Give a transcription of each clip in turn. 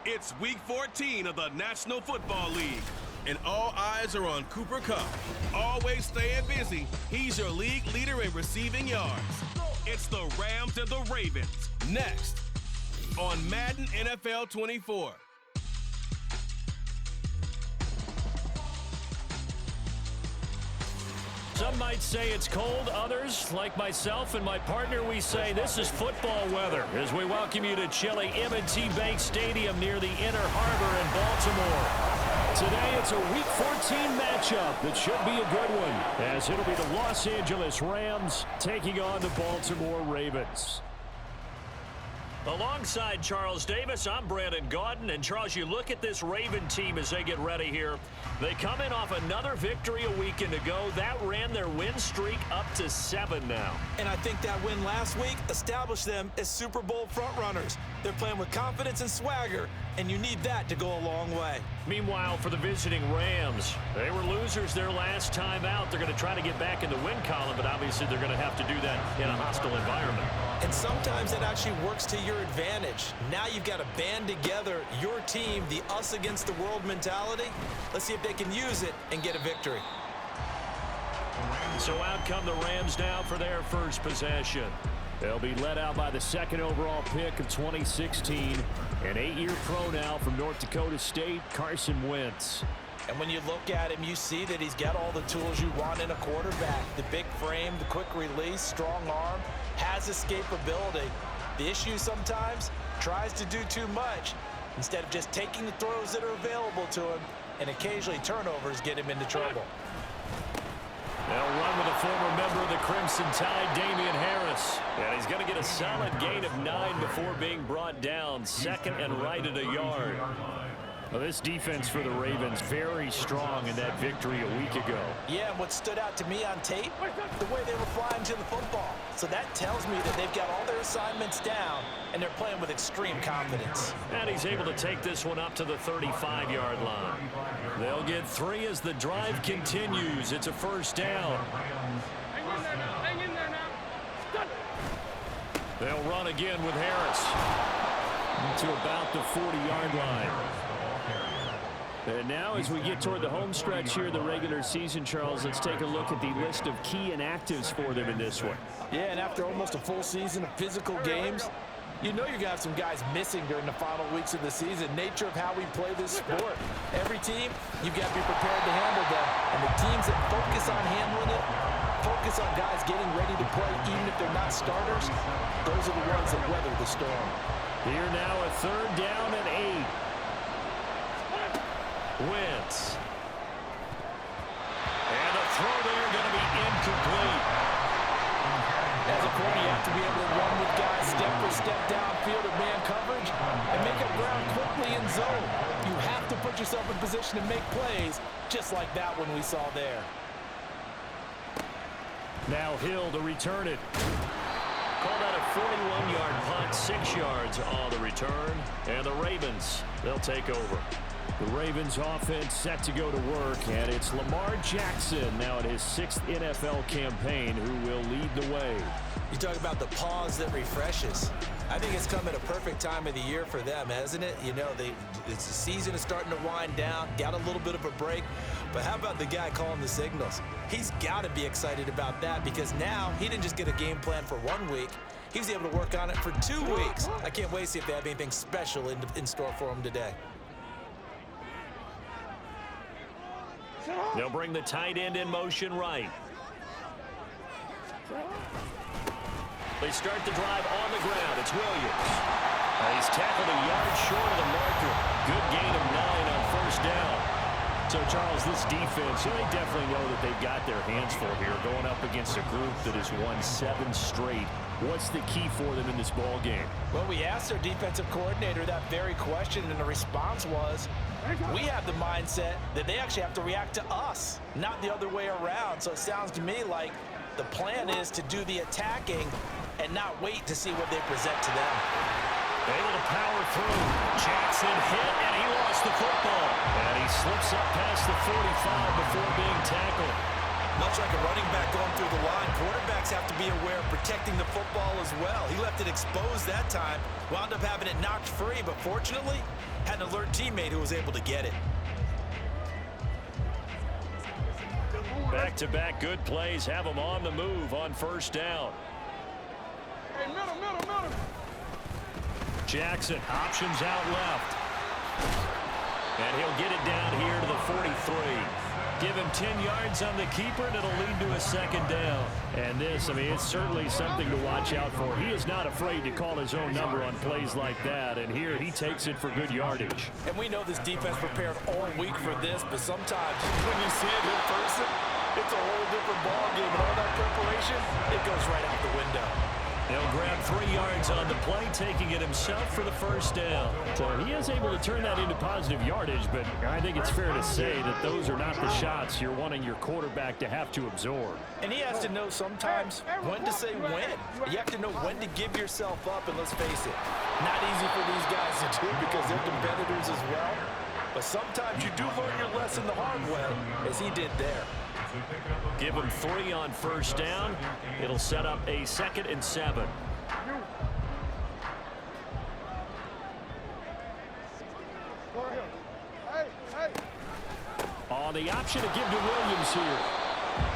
It's Week 14 of the National Football League, and all eyes are on Cooper Kupp. Always staying busy, he's your league leader in receiving yards. It's the Rams and the Ravens, next on Madden NFL 24. Some might say it's cold. Others, like myself and my partner, we say this is football weather as we welcome you to chilly M&T Bank Stadium near the Inner Harbor in Baltimore. Today it's a Week 14 matchup that should be a good one, as it'll be the Los Angeles Rams taking on the Baltimore Ravens. Alongside Charles Davis, I'm Brandon Gaudin. And Charles, you look at this Raven team as they get ready here. They come in off another victory a weekend ago. That ran their win streak up to 7 now. And I think that win last week established them as Super Bowl frontrunners. They're playing with confidence and swagger, and you need that to go a long way. Meanwhile, for the visiting Rams, they were losers their last time out. They're going to try to get back in the win column, but obviously they're going to have to do that in a hostile environment. And sometimes that actually works to your advantage. Now you've got to band together your team, the us against the world mentality. Let's see if they can use it and get a victory. So out come the Rams now for their first possession. They'll be led out by the second overall pick of 2016. An 8-year pro now from North Dakota State, Carson Wentz. And when you look at him, you see that he's got all the tools you want in a quarterback. The big frame, the quick release, strong arm, has escapability. The issue sometimes, tries to do too much instead of just taking the throws that are available to him, and occasionally turnovers get him into trouble. They'll run with a former member of the Crimson Tide, Damian Harris. And he's going to get a solid gain of 9 before being brought down, second and right at a yard. Well, this defense for the Ravens, very strong in that victory a week ago. Yeah, and what stood out to me on tape, the way they were flying to the football. So that tells me that they've got all their assignments down, and they're playing with extreme confidence. And he's able to take this one up to the 35-yard line. They'll get 3 as the drive continues. It's a first down. Hang in there now. They'll run again with Harris to about the 40-yard line. And now as we get toward the home stretch here, the regular season, Charles, let's take a look at the list of key inactives for them in this one. Yeah, and after almost a full season of physical games, you know you're going to have some guys missing during the final weeks of the season. Nature of how we play this sport. Every team, you've got to be prepared to handle them. And the teams that focus on handling it, focus on guys getting ready to play, even if they're not starters, those are the ones that weather the storm. Here now a third down and 8. Wentz. And the throw there going to be incomplete. As a corner, you have to be able to run with guys step for step downfield at man coverage and make up ground quickly in zone. You have to put yourself in position to make plays, just like that one we saw there. Now Hill to return it. Called out a 41-yard punt, 6 yards on the return. And the Ravens, they'll take over. The Ravens offense set to go to work, and it's Lamar Jackson now in his 6th NFL campaign who will lead the way. You talk about the pause that refreshes. I think it's come at a perfect time of the year for them, hasn't it? You know, the season is starting to wind down, got a little bit of a break. But how about the guy calling the signals? He's got to be excited about that because now he didn't just get a game plan for 1 week. He was able to work on it for 2 weeks. I can't wait to see if they have anything special in store for him today. They'll bring the tight end in motion right. They start the drive on the ground. It's Williams. He's tackled a yard short of the marker. Good gain of 9 on first down. So, Charles, this defense, they definitely know that they've got their hands full here going up against a group that has won 7 straight. What's the key for them in this ball game? Well, we asked their defensive coordinator that very question, and the response was, we have the mindset that they actually have to react to us, not the other way around. So it sounds to me like the plan is to do the attacking and not wait to see what they present to them. Able to power through. Jackson hit, and he lost the football. And he slips up past the 45 before being tackled. Much like a running back going through the line, quarterbacks have to be aware of protecting the football as well. He left it exposed that time, wound up having it knocked free, but fortunately, had an alert teammate who was able to get it. Back-to-back good plays have them on the move on first down. Hey, middle. Jackson options out left. And he'll get it down here to the 43. Give him 10 yards on the keeper, and it'll lead to a second down. And this, I mean, it's certainly something to watch out for. He is not afraid to call his own number on plays like that, and here he takes it for good yardage. And we know this defense prepared all week for this, but sometimes when you see it in person, it's a whole different ballgame, and all that preparation, it goes right out the window. He'll grab 3 yards on the play, taking it himself for the first down. So he is able to turn that into positive yardage, but I think it's fair to say that those are not the shots you're wanting your quarterback to have to absorb. And he has to know sometimes when to say when. You have to know when to give yourself up, and let's face it, not easy for these guys to do because they're competitors as well. But sometimes you do learn your lesson the hard way, as he did there. Give him 3 on first down. It'll set up a 2nd and 7. On the option to give to Williams here.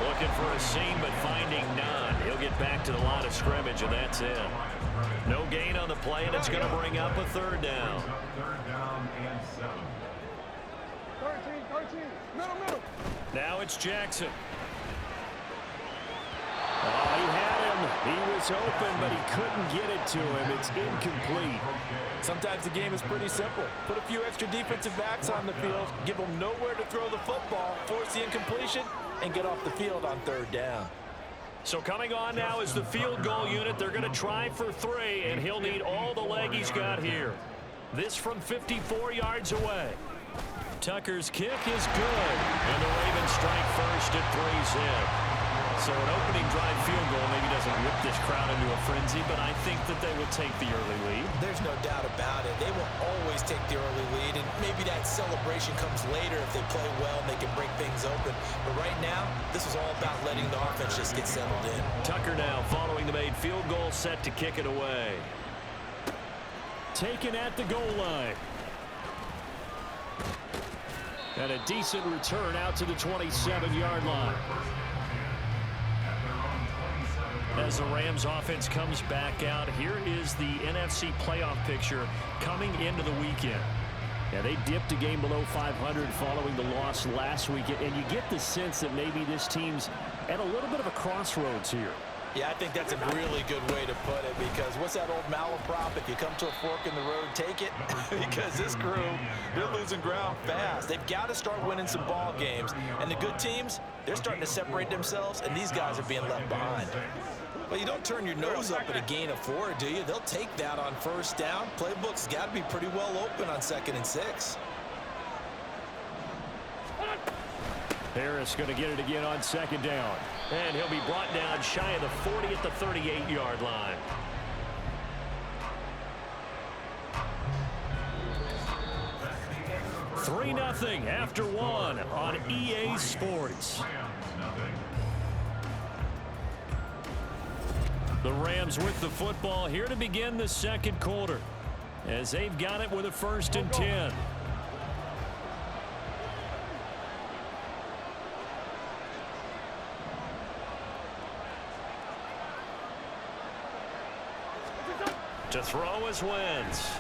Looking for a seam, but finding none. He'll get back to the line of scrimmage, and that's it. No gain on the play, and it's going to bring up a 3rd down. 13, middle. Now it's Jackson. Oh, he had him. He was open, but he couldn't get it to him. It's incomplete. Sometimes the game is pretty simple. Put a few extra defensive backs on the field, give them nowhere to throw the football, force the incompletion, and get off the field on 3rd down. So coming on now is the field goal unit. They're going to try for 3, and he'll need all the leg he's got here. This from 54 yards away. Tucker's kick is good, and the Ravens strike first at 3's in. So an opening drive field goal maybe doesn't whip this crowd into a frenzy, but I think that they will take the early lead. There's no doubt about it. They will always take the early lead, and maybe that celebration comes later if they play well and they can break things open. But right now, this is all about letting the offense just get settled in. Tucker now following the made field goal, set to kick it away. Taken at the goal line. And a decent return out to the 27-yard line. As the Rams offense comes back out, here is the NFC playoff picture coming into the weekend. Yeah, they dipped a game below 500 following the loss last weekend, and you get the sense that maybe this team's at a little bit of a crossroads here. Yeah, I think that's a really good way to put it, because what's that old malaprop? If you come to a fork in the road, take it. Because this crew, they're losing ground fast. They've got to start winning some ball games. And the good teams, they're starting to separate themselves, and these guys are being left behind. Well, you don't turn your nose up at a gain of 4, do you? They'll take that on first down. Playbook's got to be pretty well open on 2nd and 6. Harris going to get it again on 2nd down. And he'll be brought down shy of the 40 at the 38-yard line. Three 3-0 after 1 on EA Sports. The Rams with the football here to begin the 2nd quarter, as they've got it with a 1st and 10. To throw is Wentz.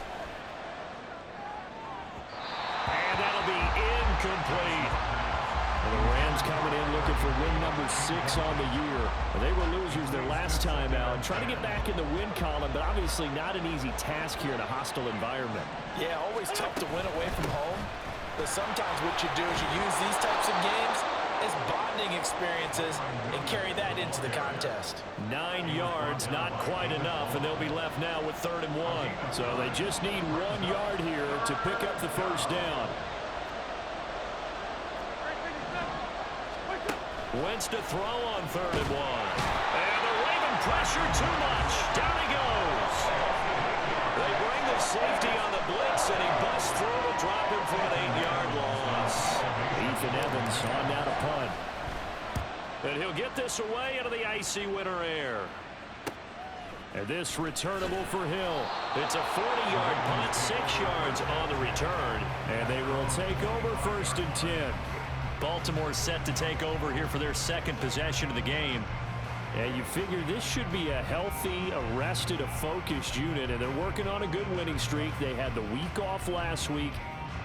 And that'll be incomplete. And the Rams coming in looking for win number 6 on the year. They were losers their last time out, trying to get back in the win column, but obviously not an easy task here in a hostile environment. Yeah, always tough to win away from home. But sometimes what you do is you use these types of games as bonding experiences and carry that into the contest. 9 yards, not quite enough, and they'll be left now with 3rd and 1. So they just need 1 yard here to pick up the 1st down. Wentz to throw on 3rd and 1. And the Raven pressure too much. Down he goes. They bring the safety on the blitz, and he busts through to drop him for an 8-yard loss. Ethan Evans on down to punt. And he'll get this away into the icy winter air. And this returnable for Hill. It's a 40-yard punt, 6 yards on the return. And they will take over 1st and 10. Baltimore set to take over here for their second possession of the game. And you figure this should be a healthy, arrested, a focused unit. And they're working on a good winning streak. They had the week off last week.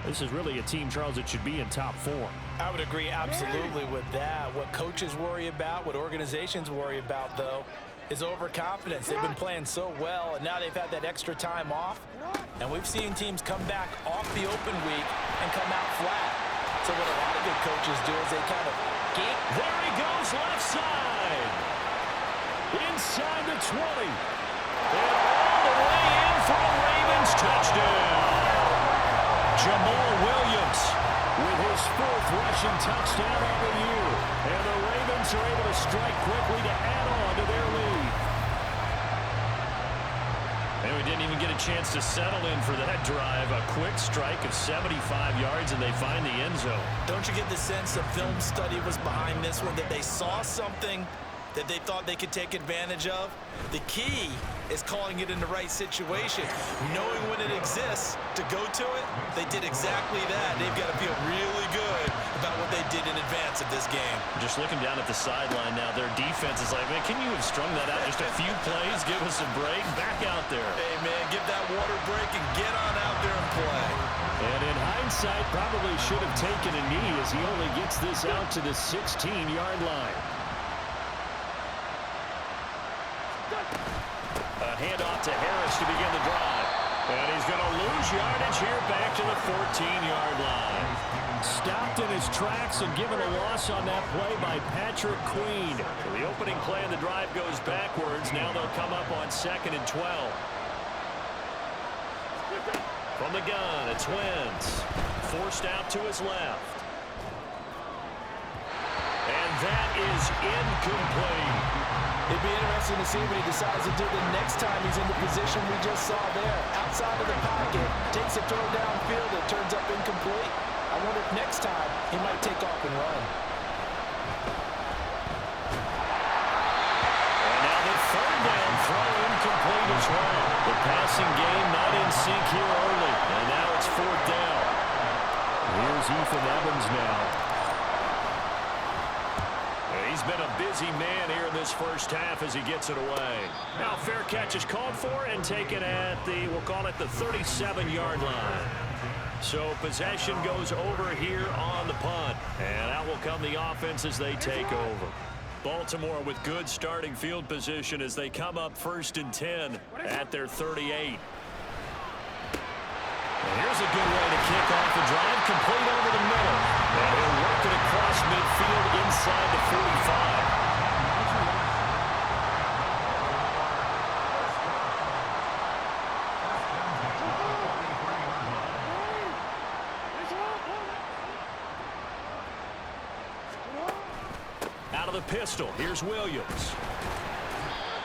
This is really a team, Charles, that should be in top form. I would agree absolutely with that. What coaches worry about, what organizations worry about, though, is overconfidence. They've been playing so well, and now they've had that extra time off. And we've seen teams come back off the open week and come out flat. So what a lot of good coaches do is they kind of geek. There he goes, left side. Inside the 20. And all the way in for a Ravens touchdown. Jamal Williams with his 4th rushing touchdown of the year. And the Ravens are able to strike quickly to add on to their lead. And we didn't even get a chance to settle in for that drive. A quick strike of 75 yards, and they find the end zone. Don't you get the sense a film study was behind this one, that they saw something that they thought they could take advantage of? The key is calling it in the right situation, knowing when it exists to go to it. They did exactly that. They've got to feel really good about what they did in advance of this game. Just looking down at the sideline now, their defense is like, man, can you have strung that out just a few plays? Give us a break. Back out there. Hey, man, give that water break and get on out there and play. And in hindsight, probably should have taken a knee as he only gets this out to the 16-yard line. A handoff to Harris to begin the drive. And he's going to lose yardage here back to the 14-yard line. Stopped in his tracks and given a loss on that play by Patrick Queen. So the opening play of the drive goes backwards. Now they'll come up on 2nd and 12. From the gun, it's Wentz. Forced out to his left. And that is incomplete. It'd be interesting to see what he decides to do the next time he's in the position we just saw there. Outside of the pocket, takes a throw downfield, it turns up incomplete. I wonder if next time he might take off and run. And now the 3rd down throw incomplete as well. The passing game not in sync here early. And now it's 4th down. Here's Ethan Evans now. He's been a busy man here in this first half as he gets it away. Now fair catch is called for and taken at the, we'll call it the 37-yard line. So possession goes over here on the punt. And out will come the offense as they take over. Baltimore with good starting field position as they come up 1st and 10 at their 38. And here's a good way to kick off the drive, complete over the middle. And he'll work it across midfield inside the 45. Out of the pistol, here's Williams.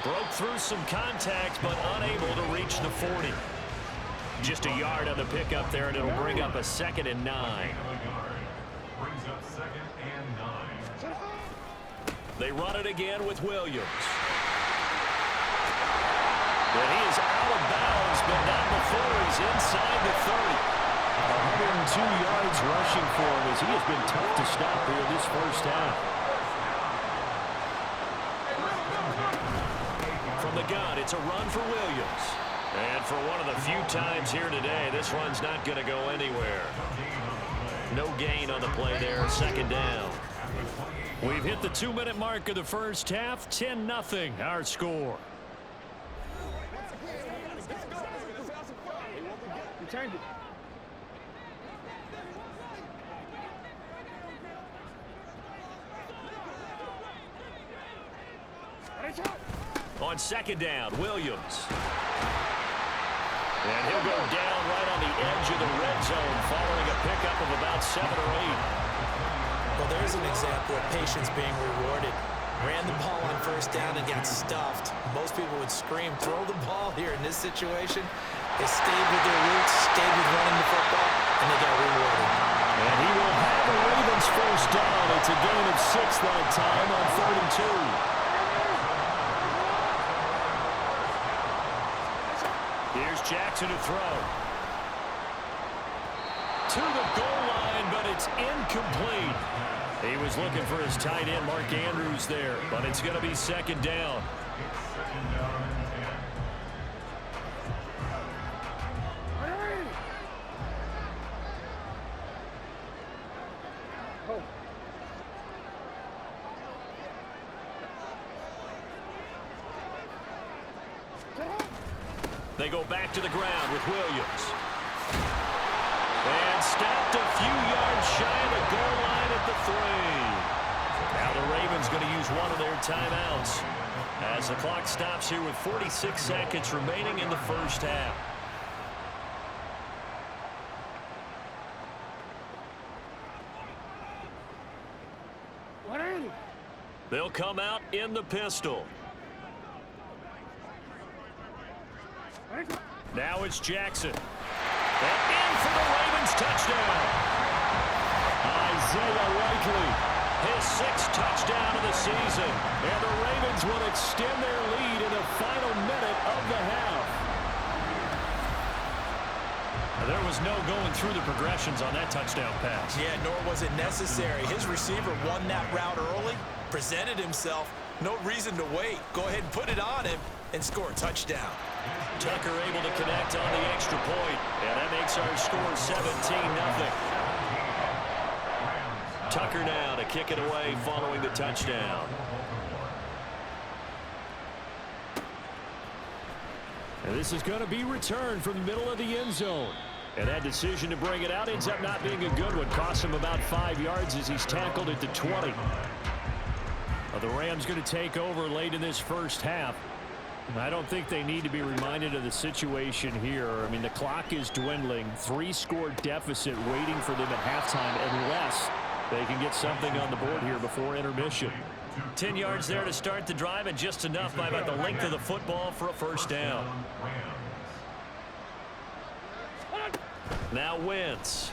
Broke through some contact, but unable to reach the 40. Just a yard on the pickup there, and it'll bring up a 2nd and 9. They run it again with Williams. And he is out of bounds, but not before he's inside the 30. 102 yards rushing for him as he has been tough to stop here this first half. From the gun, it's a run for Williams. And for one of the few times here today, this run's not going to go anywhere. No gain on the play there, 2nd down. We've hit the 2-minute mark of the first half, 10-0 our score. On 2nd down, Williams. And he'll go down right on the edge of the red zone following a pickup of about 7 or 8. Well, there's an example of patience being rewarded. Ran the ball on 1st down and got stuffed. Most people would scream, throw the ball here. In this situation, they stayed with their roots, stayed with running the football, and they got rewarded. And he will have the Ravens first down. It's a gain of 6 that time on 3rd and 2. Here's Jackson to throw. To the goal line, but it's incomplete. He was looking for his tight end, Mark Andrews, there, but it's going to be 2nd down. They go back to the ground with Williams. And stopped a few yards shy of the goal line at the 3. Now the Ravens going to use one of their timeouts as the clock stops here with 46 seconds remaining in the first half. They'll come out in the pistol. Now it's Jackson. And in for the Ravens touchdown. Isaiah Likely, his 6th touchdown of the season. And the Ravens will extend their lead in the final minute of the half. There was no going through the progressions on that touchdown pass. Yeah, nor was it necessary. His receiver won that route early, presented himself. No reason to wait. Go ahead and put it on him and score a touchdown. Tucker able to connect on the extra point, and that makes our score 17-0. Tucker now to kick it away following the touchdown. And this is going to be returned from the middle of the end zone. And that decision to bring it out ends up not being a good one. Costs him about 5 yards as he's tackled at the 20. The Rams going to take over late in this first half. I don't think they need to be reminded of the situation here. I mean, the clock is dwindling. 3-score deficit waiting for them at halftime unless they can get something on the board here before intermission. 10 yards there to start the drive, and just enough by about the length of the football for a first down. Now Wentz.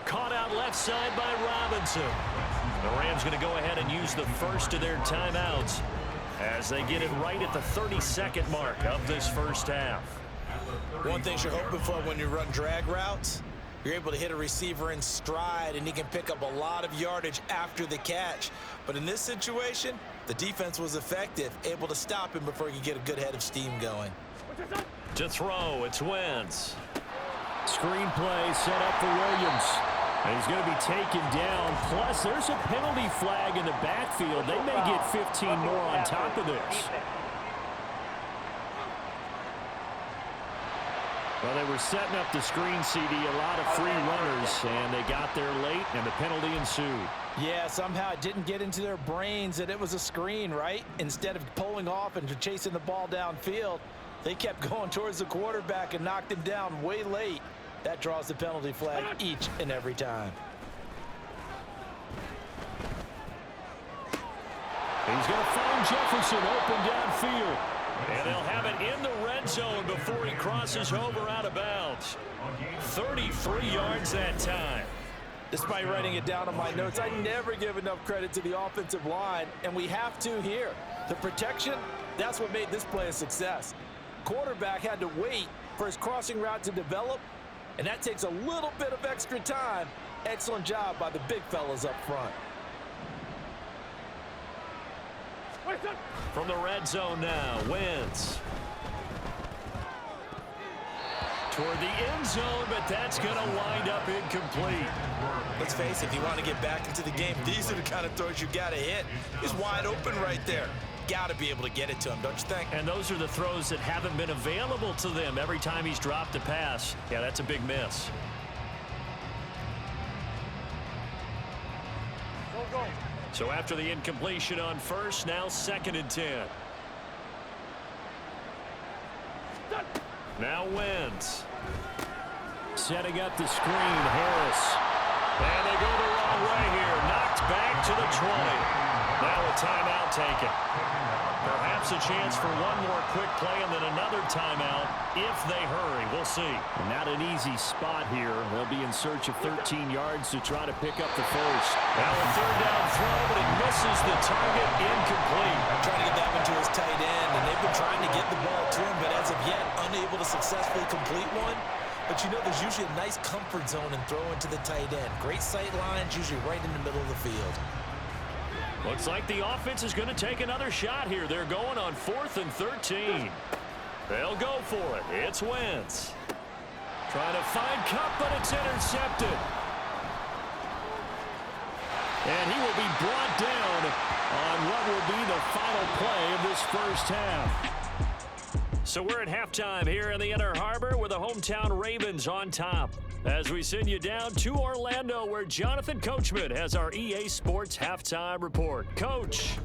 Caught out left side by Robinson. The Rams going to go ahead and use the first of their timeouts as they get it right at the 32nd mark of this first half. One thing you're hoping for when you run drag routes, you're able to hit a receiver in stride and he can pick up a lot of yardage after the catch. But in this situation, the defense was effective, able to stop him before he could get a good head of steam going. To throw, it's Wentz. Screen play set up for Williams. And he's going to be taken down. Plus, there's a penalty flag in the backfield. They may get 15 more on top of this. Well, they were setting up the screen, CD, a lot of free runners, and they got there late, and the penalty ensued. Yeah, somehow it didn't get into their brains that it was a screen, right? Instead of pulling off and chasing the ball downfield, they kept going towards the quarterback and knocked him down way late. That draws the penalty flag each and every time. He's going to find Jefferson open downfield. And they'll have it in the red zone before he crosses over out of bounds. 33 yards that time. Despite writing it down on my notes, I never give enough credit to the offensive line, and we have to here. The protection, that's what made this play a success. Quarterback had to wait for his crossing route to develop, and that takes a little bit of extra time. Excellent job by the big fellas up front. From the red zone now, Wentz. Toward the end zone, but that's going to wind up incomplete. Let's face it, if you want to get back into the game, these are the kind of throws you got to hit. He's wide open right there. Got to be able to get it to him, don't you think? And those are the throws that haven't been available to them every time he's dropped a pass. Yeah, that's a big miss. So after the incompletion on first, now 2nd and 10. Now Wentz. Setting up the screen, Harris. And they go the wrong way here. Knocked back to the 20. Now a timeout taken. Perhaps a chance for one more quick play and then another timeout if they hurry. We'll see. Not an easy spot here. They'll be in search of 13 yards to try to pick up the first. Now a third down throw, but he misses the target. Incomplete. Trying to get that one to his tight end, and they've been trying to get the ball to him, but as of yet, unable to successfully complete one. But you know there's usually a nice comfort zone in throwing to the tight end. Great sight lines, usually right in the middle of the field. Looks like the offense is going to take another shot here. They're going on 4th and 13. They'll go for it. It's Wentz. Trying to find Cup, but it's intercepted. And he will be brought down on what will be the final play of this first half. So we're at halftime here in the Inner Harbor with the hometown Ravens on top. As we send you down to Orlando, where Jonathan Coachman has our EA Sports Halftime Report. Coach.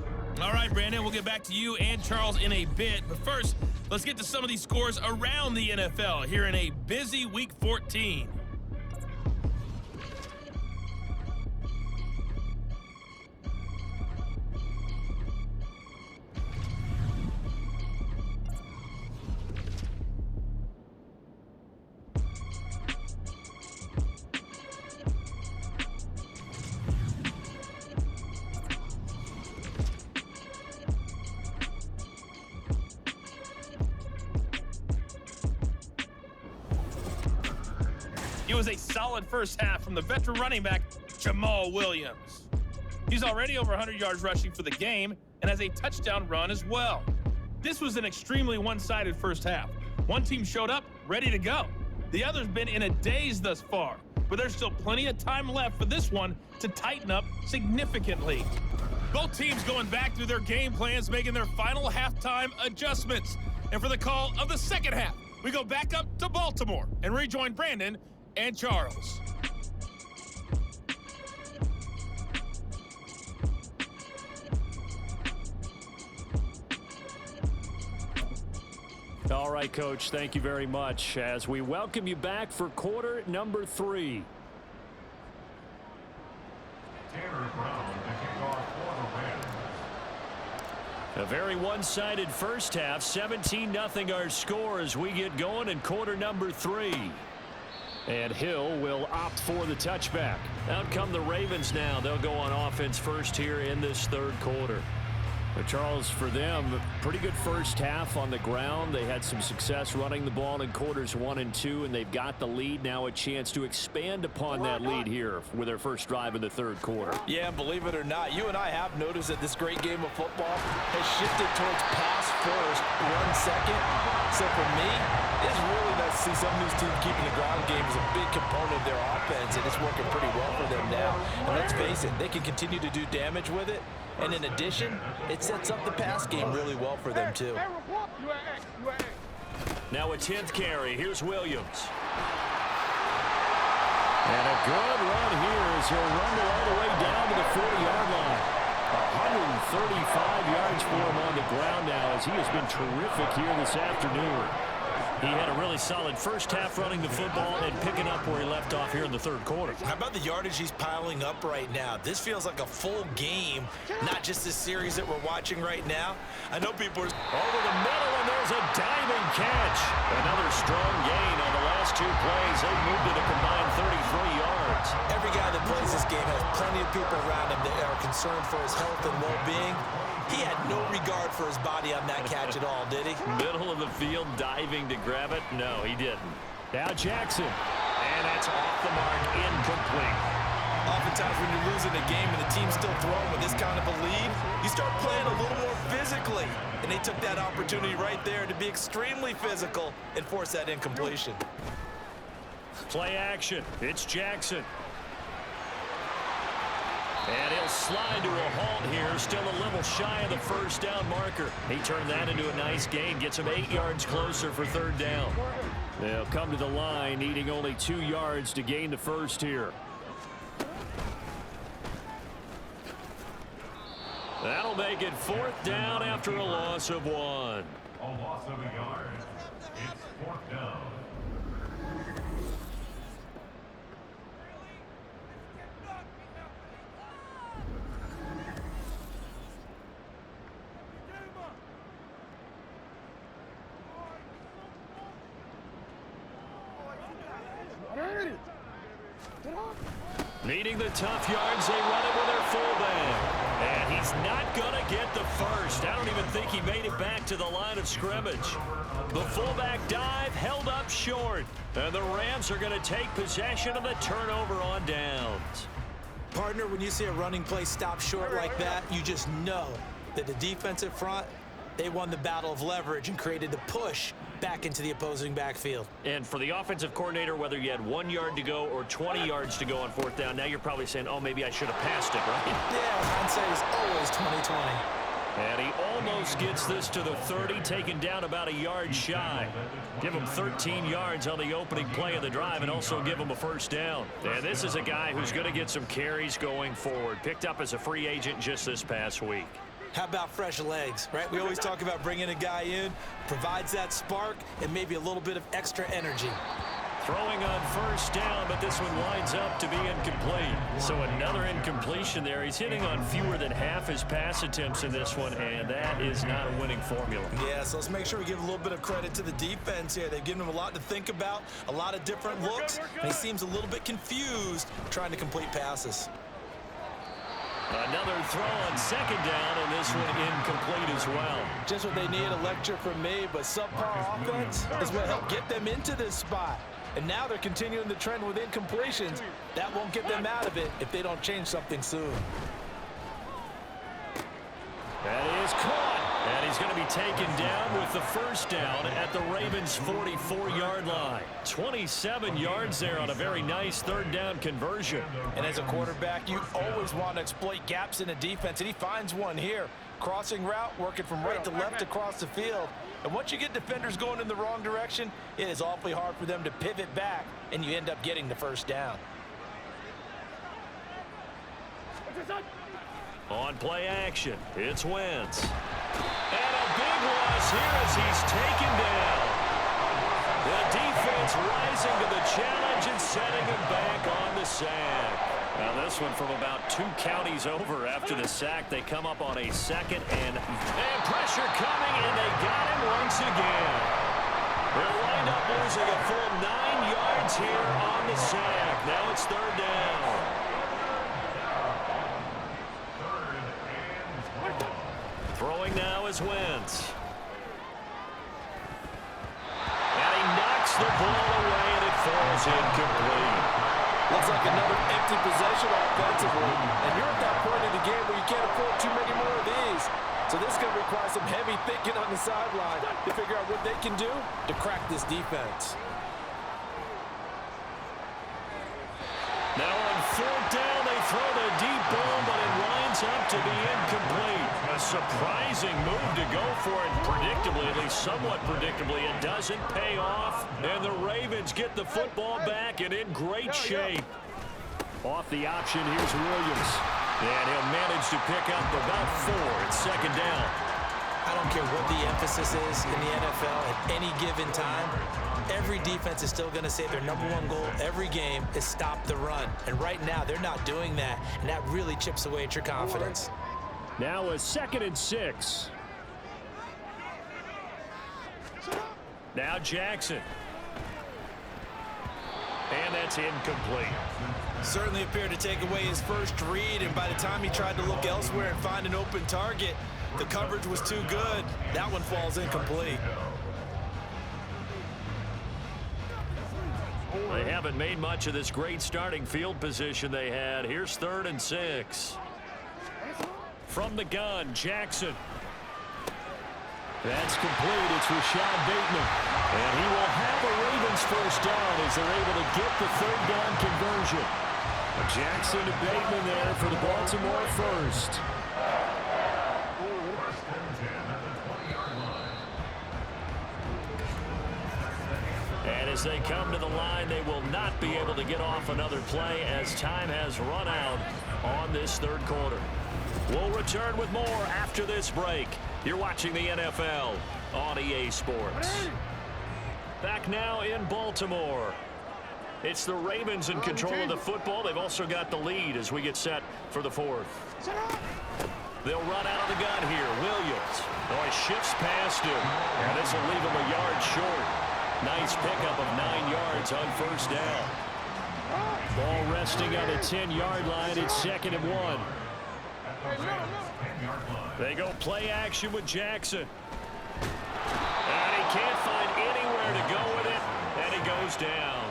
All right, Brandon, we'll get back to you and Charles in a bit. But first, let's get to some of these scores around the NFL here in a busy Week 14. It was a solid first half from the veteran running back, Jamal Williams. He's already over 100 yards rushing for the game and has a touchdown run as well. This was an extremely one-sided first half. One team showed up, ready to go. The other's been in a daze thus far, but there's still plenty of time left for this one to tighten up significantly. Both teams going back through their game plans, making their final halftime adjustments. And for the call of the second half, we go back up to Baltimore and rejoin Brandon and Charles. All right, Coach, thank you very much as we welcome you back for quarter number 3. A very one-sided first half, 17-0 our score as we get going in quarter number 3. And Hill will opt for the touchback. Out come the Ravens now. They'll go on offense first here in this third quarter. But Charles, for them, pretty good first half on the ground. They had some success running the ball in quarters 1 and 2, and they've got the lead now, a chance to expand upon that lead here with their first drive in the third quarter. Yeah, and believe it or not, you and I have noticed that this great game of football has shifted towards pass first, run second. So for me, it's really nice to see some of these teams keeping the ground game as a big component of their offense, and it's working pretty well for them now. And let's face it, they can continue to do damage with it. And in addition, it sets up the pass game really well for them, too. Now a 10th carry. Here's Williams. And a good run here as he'll rumble all the way down to the 40-yard line. 135 yards for him on the ground now as he has been terrific here this afternoon. He had a really solid first half running the football and picking up where he left off here in the third quarter. How about the yardage he's piling up right now? This feels like a full game, not just this series that we're watching right now. I know people are... Over the middle, and there's a diving catch. Another strong gain on the last 2 plays. They've moved it a combined 33 yards. Every guy that plays this game has plenty of people around him that are concerned for his health and well-being. He had no regard for his body on that catch at all, did he? Middle of the field, diving to grab it. No, he didn't. Now Jackson. And that's off the mark, incomplete. Oftentimes when you're losing a game and the team's still throwing with this kind of a lead, you start playing a little more physically. And they took that opportunity right there to be extremely physical and force that incompletion. Play action. It's Jackson. And he'll slide to a halt here, still a little shy of the first down marker. He turned that into a nice gain, gets him 8 yards closer for third down. They'll come to the line, needing only 2 yards to gain the first here. That'll make it 4th down after a loss of 1. A loss of a yard. It's 4th down. Needing the tough yards, they run it with their fullback. And he's not going to get the first. I don't even think he made it back to the line of scrimmage. The fullback dive held up short. And the Rams are going to take possession of the turnover on downs. Partner, when you see a running play stop short like that, you just know that the defensive front, they won the battle of leverage and created the push back into the opposing backfield. And for the offensive coordinator, whether you had 1 yard to go or 20 yards to go on fourth down, now you're probably saying, oh, maybe I should have passed it, right? Yeah, hindsight is always 20/20. And he almost gets this to the 30, taken down about a yard shy. Give him 13 yards on the opening play of the drive and also give him a first down. And this is a guy who's going to get some carries going forward. Picked up as a free agent just this past week. How about fresh legs, right? We always talk about bringing a guy in, provides that spark and maybe a little bit of extra energy. Throwing on first down, but this one winds up to be incomplete. So another incompletion there. He's hitting on fewer than half his pass attempts in this one, and that is not a winning formula. Yeah, so let's make sure we give a little bit of credit to the defense here. They've given him a lot to think about, a lot of different looks, and he seems a little bit confused trying to complete passes. Another throw on second down, and this one incomplete as well. Just what they need, a lecture from me, but subpar offense is what helped get them into this spot. And now they're continuing the trend with incompletions. That won't get them out of it if they don't change something soon. That is caught. And he's going to be taken down with the first down at the Ravens' 44-yard line. 27 yards there on a very nice third down conversion. And as a quarterback, you always want to exploit gaps in a defense, and he finds one here. Crossing route, working from right to left across the field. And once you get defenders going in the wrong direction, it is awfully hard for them to pivot back, and you end up getting the first down. On play action, it's Wentz. And a big loss here as he's taken down. The defense rising to the challenge and setting him back on the sack. Now this one from about 2 counties over after the sack. They come up on a second and pressure coming, and they got him once again. They'll wind up losing a full 9 yards here on the sack. Now it's third down. Throwing now is Wentz. And he knocks the ball away, and it falls incomplete. Looks like another empty possession offensively. And you're at that point in the game where you can't afford too many more of these. So this is going to require some heavy thinking on the sideline to figure out what they can do to crack this defense. Now on fourth down, they throw the deep ball, but it winds up to be incomplete. A surprising move to go for it, predictably, at least somewhat predictably. It doesn't pay off, and the Ravens get the football back and in great shape. Off the option, here's Williams. And he'll manage to pick up about 4 at second down. I don't care what the emphasis is in the NFL at any given time. Every defense is still going to say their #1 goal every game is stop the run. And right now, they're not doing that, and that really chips away at your confidence. Now a 2nd and 6. Now Jackson. And that's incomplete. Certainly appeared to take away his first read, and by the time he tried to look elsewhere and find an open target, the coverage was too good. That one falls incomplete. They haven't made much of this great starting field position they had. Here's 3rd and 6. From the gun, Jackson. That's complete. It's Rashad Bateman. And he will have a Ravens first down as they're able to get the third down conversion. Jackson to Bateman there for the Baltimore first. And as they come to the line, they will not be able to get off another play as time has run out on this third quarter. We'll return with more after this break. You're watching the NFL on EA Sports. Back now in Baltimore. It's the Ravens in control of the football. They've also got the lead as we get set for the 4th. They'll run out of the gun here. Williams. Oh, he shifts past him. And this will leave him a yard short. Nice pickup of 9 yards on first down. Ball resting on the 10-yard line. It's 2nd and 1. They go play action with Jackson. And he can't find anywhere to go with it, and he goes down.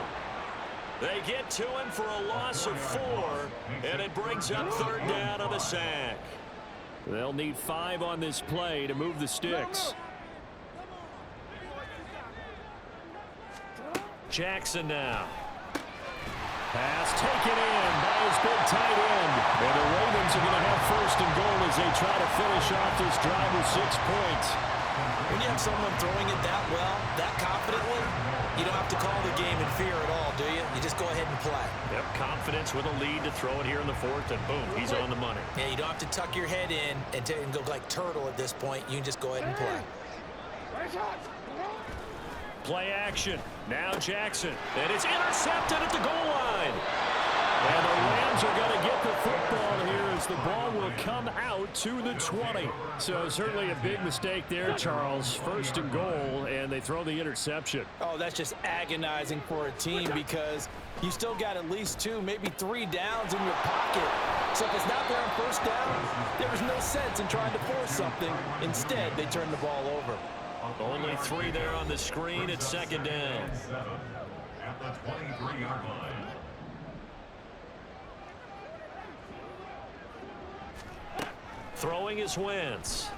They get to him for a loss of 4, and it brings up 3rd down on the sack. They'll need 5 on this play to move the sticks. Jackson now. Pass taken in by his big tight end. And the Ravens are going to have 1st and goal as they try to finish off this drive with 6 points. When you have someone throwing it that well, that confidently, you don't have to call the game in fear at all, do you? You just go ahead and play. Yep, confidence with a lead to throw it here in the 4th, and boom, he's on the money. Yeah, you don't have to tuck your head in and go like turtle at this point. You can just go ahead and play. Play action. Now Jackson. And it's intercepted at the goal line. And the Rams are going to get the football here as the ball will come out to the 20. So certainly a big mistake there, Charles. 1st and goal, and they throw the interception. Oh, that's just agonizing for a team because you still got at least 2, maybe 3 downs in your pocket. So if it's not there on 1st down, there was no sense in trying to force something. Instead, they turn the ball over. Only 3 there on the screen at 2nd down. At the 23-yard line. Throwing is Wentz.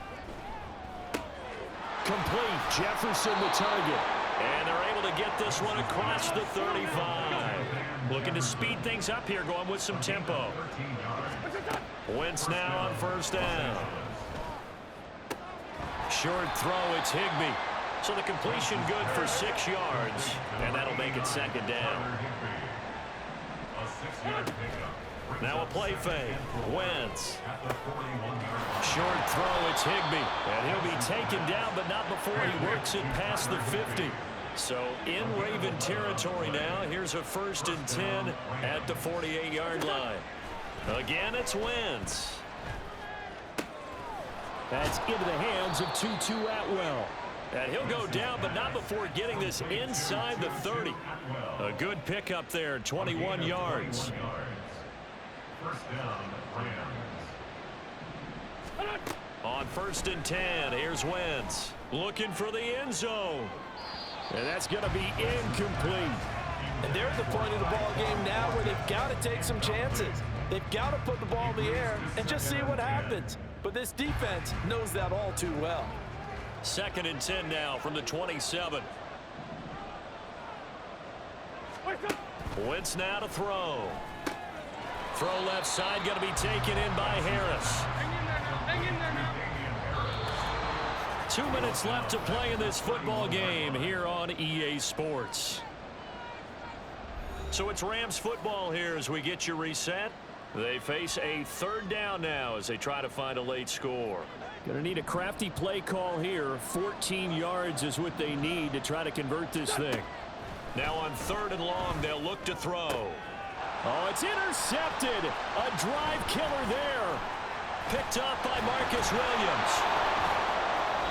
Complete. Jefferson the target. And they're able to get this one across the 35. Looking to speed things up here, going with some tempo. Wentz now on 1st down. Short throw, it's Higbee. So the completion good for 6 yards, and that'll make it 2nd down. A 6-yard pickup. Now a play fake. Wentz. Short throw, it's Higbee. And he'll be taken down, but not before he works it past the 50. So in Raven territory now. Here's a 1st and 10 at the 48-yard line. Again, it's Wentz. That's into the hands of Tutu Atwell. And he'll go down, but not before getting this inside the 30. A good pickup there, 21 yards. 1st down, Rams. On 1st and 10, here's Wentz. Looking for the end zone. And that's going to be incomplete. And there's the point of the ball game now where they've got to take some chances. They've got to put the ball in the air and just see what happens. But this defense knows that all too well. 2nd and 10 now from the 27. Wentz now to throw. Throw left side, going to be taken in by Harris. 2 minutes left to play in this football game here on EA Sports. So it's Rams football here as we get you reset. They face a 3rd down now as they try to find a late score. Going to need a crafty play call here. 14 yards is what they need to try to convert this thing. Now on 3rd and long, they'll look to throw. Oh, it's intercepted. A drive killer there. Picked up by Marcus Williams.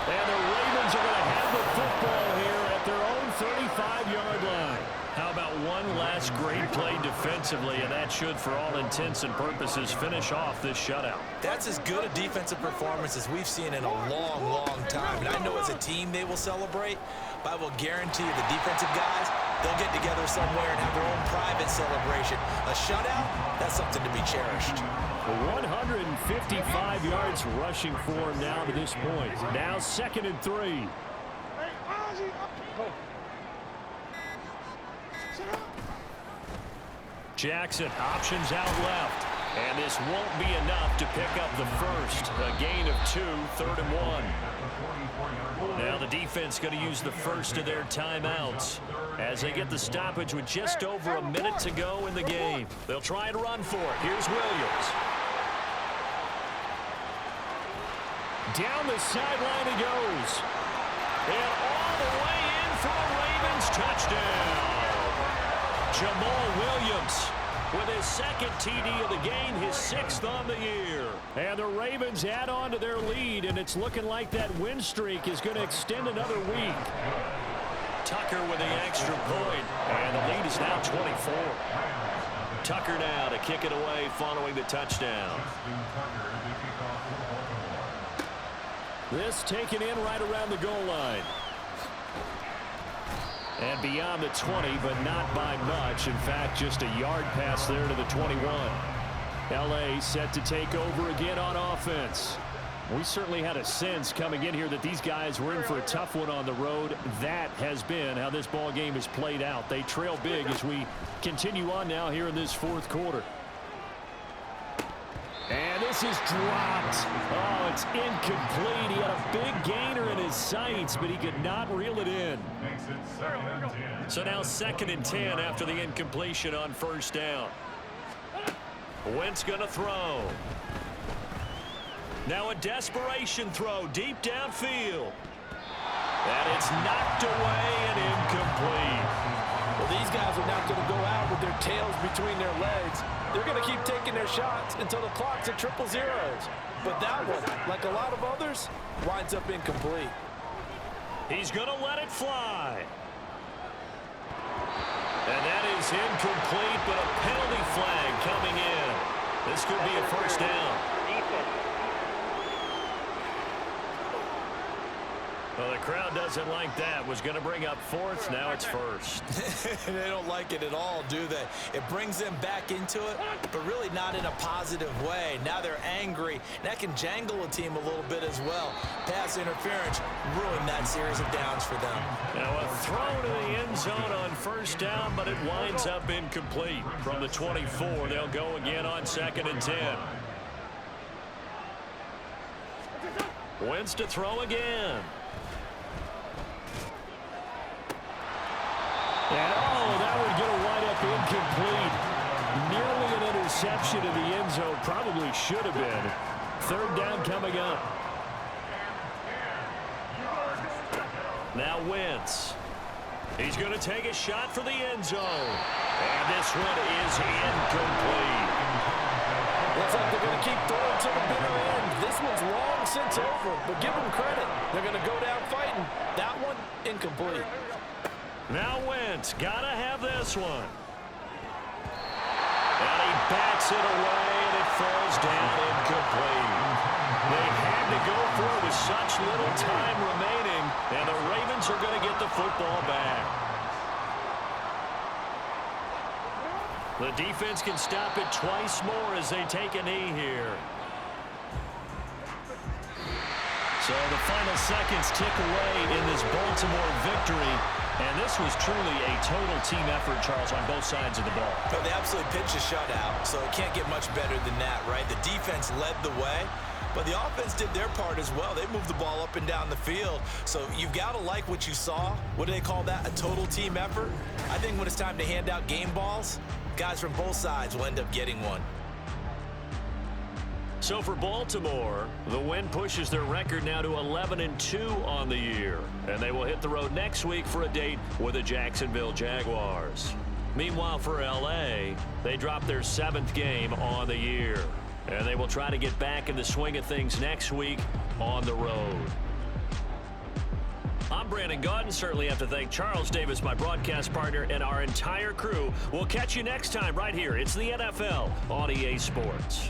And the Ravens are going to have the football here at their own 35-yard line. How about one last great play defensively, and that should, for all intents and purposes, finish off this shutout. That's as good a defensive performance as we've seen in a long, long time. And I know as a team they will celebrate, but I will guarantee you the defensive guys, they'll get together somewhere and have their own private celebration. A shutout, that's something to be cherished. 155 yards rushing for him now to this point. Now 2nd and 3. Jackson options out left. And this won't be enough to pick up the first. A gain of 2, 3rd and 1. Now the defense going to use the first of their timeouts as they get the stoppage with just over a minute to go in the game. They'll try and run for it. Here's Williams. Down the sideline he goes. And all the way in for a Ravens touchdown. Jamal Williams with his 2nd TD of the game, his 6th on the year. And the Ravens add on to their lead, and it's looking like that win streak is going to extend another week. Tucker with the extra point, and the lead is now 24. Tucker now to kick it away following the touchdown. This taken in right around the goal line. And beyond the 20, but not by much. In fact, just a yard pass there to the 21. L.A. set to take over again on offense. We certainly had a sense coming in here that these guys were in for a tough one on the road. That has been how this ball game has played out. They trail big as we continue on now here in this fourth quarter. And this is dropped. Oh, it's incomplete. He had a big gainer in his sights, but he could not reel it in. So now 2nd and 10 after the incompletion on first down. Wentz going to throw. Now a desperation throw deep downfield. And it's knocked away and incomplete. Well, these guys are not going to go out with their tails between their legs. They're going to keep taking their shots until the clock's at 000. But that one, like a lot of others, winds up incomplete. He's going to let it fly. And that is incomplete, but a penalty flag coming in. This could be a first down. Well, the crowd doesn't like that. Was going to bring up 4th. Now it's 1st. They don't like it at all, do they? It brings them back into it, but really not in a positive way. Now they're angry. That can jangle a team a little bit as well. Pass interference ruined that series of downs for them. Now a throw to the end zone on first down, but it winds up incomplete. From the 24, they'll go again on 2nd and 10. Wentz to throw again. And that would get a wide up incomplete. Nearly an interception in the end zone. Probably should have been. 3rd down coming up. Now Wentz. He's going to take a shot for the end zone. And this one is incomplete. Looks like they're going to keep throwing to the bitter end. This one's long since over, but give them credit. They're going to go down fighting. That one, incomplete. Now Wentz, gotta have this one. And he bats it away, and it falls down incomplete. They had to go for it with such little time remaining, and the Ravens are going to get the football back. The defense can stop it twice more as they take a knee here. So the final seconds tick away in this Baltimore victory. And this was truly a total team effort, Charles, on both sides of the ball. But they absolutely pitched a shutout, so it can't get much better than that, right? The defense led the way, but the offense did their part as well. They moved the ball up and down the field. So you've got to like what you saw. What do they call that? A total team effort? I think when it's time to hand out game balls, guys from both sides will end up getting one. So for Baltimore, the win pushes their record now to 11-2 on the year. And they will hit the road next week for a date with the Jacksonville Jaguars. Meanwhile, for L.A., they dropped their 7th game on the year. And they will try to get back in the swing of things next week on the road. I'm Brandon Gaudin. Certainly have to thank Charles Davis, my broadcast partner, and our entire crew. We'll catch you next time right here. It's the NFL on EA Sports.